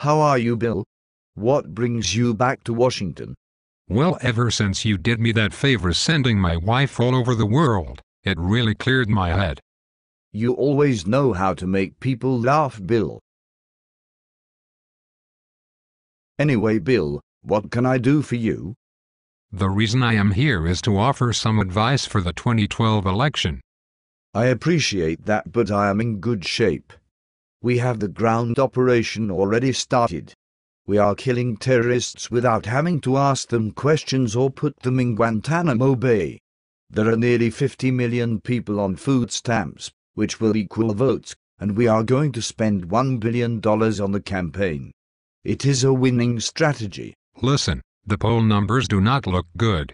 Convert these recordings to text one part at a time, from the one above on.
How are you, Bill? What brings you back to Washington? Well, ever since you did me that favor sending my wife all over the world, it really cleared my head. You always know how to make people laugh, Bill. Anyway, Bill, what can I do for you? The reason I am here is to offer some advice for the 2012 election. I appreciate that, but I am in good shape. We have the ground operation already started. We are killing terrorists without having to ask them questions or put them in Guantanamo Bay. There are nearly 50 million people on food stamps, which will equal votes, and we are going to spend $1 billion on the campaign. It is a winning strategy. Listen, the poll numbers do not look good.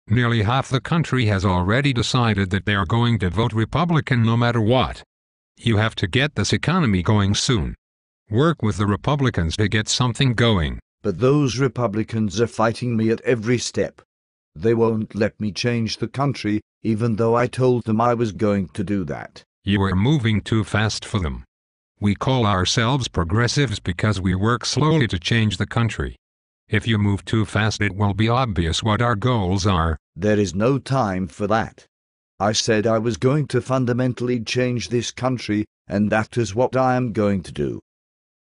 Nearly half the country has already decided that they are going to vote Republican no matter what. You have to get this economy going soon. Work with the Republicans to get something going. But those Republicans are fighting me at every step. They won't let me change the country, even though I told them I was going to do that. You are moving too fast for them. We call ourselves progressives because we work slowly to change the country. If you move too fast, it will be obvious what our goals are. There is no time for that. I said I was going to fundamentally change this country, and that is what I am going to do.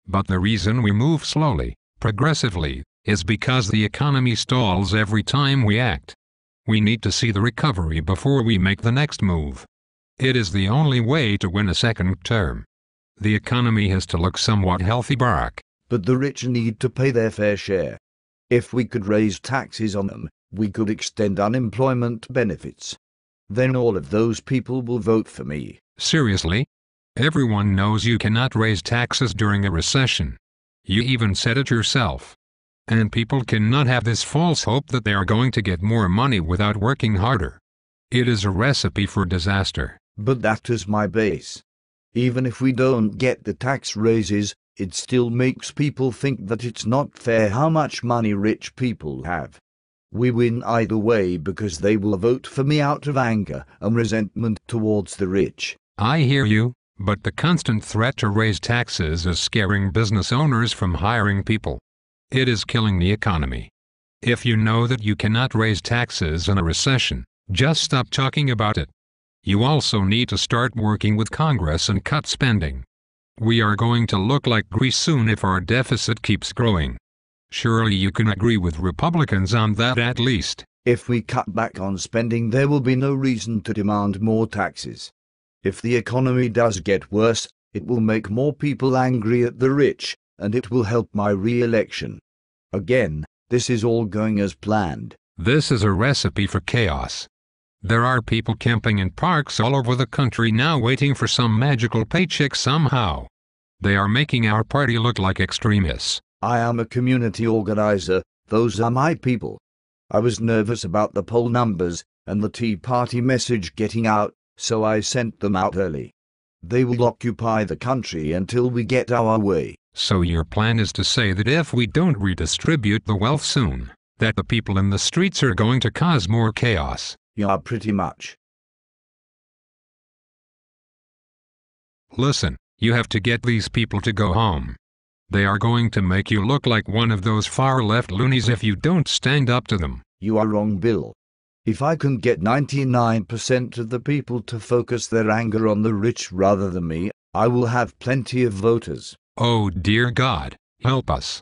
But the reason we move slowly, progressively, is because the economy stalls every time we act. We need to see the recovery before we make the next move. It is the only way to win a second term. The economy has to look somewhat healthy, Barack. But the rich need to pay their fair share. If we could raise taxes on them, we could extend unemployment benefits. Then all of those people will vote for me. Seriously? Everyone knows you cannot raise taxes during a recession. You even said it yourself. And people cannot have this false hope that they are going to get more money without working harder. It is a recipe for disaster. But that is my base. Even if we don't get the tax raises, it still makes people think that it's not fair how much money rich people have. We win either way because they will vote for me out of anger and resentment towards the rich. I hear you, but the constant threat to raise taxes is scaring business owners from hiring people. It is killing the economy. If you know that you cannot raise taxes in a recession, just stop talking about it. You also need to start working with Congress and cut spending. We are going to look like Greece soon if our deficit keeps growing. Surely you can agree with Republicans on that at least. If we cut back on spending, there will be no reason to demand more taxes. If the economy does get worse, it will make more people angry at the rich, and it will help my re-election. Again, this is all going as planned. This is a recipe for chaos. There are people camping in parks all over the country now waiting for some magical paycheck somehow. They are making our party look like extremists. I am a community organizer, those are my people. I was nervous about the poll numbers and the Tea Party message getting out, so I sent them out early. They will occupy the country until we get our way. So your plan is to say that if we don't redistribute the wealth soon, that the people in the streets are going to cause more chaos? Yeah, pretty much. Listen, you have to get these people to go home. They are going to make you look like one of those far-left loonies if you don't stand up to them. You are wrong, Bill. If I can get 99% of the people to focus their anger on the rich rather than me, I will have plenty of voters. Oh dear God, help us.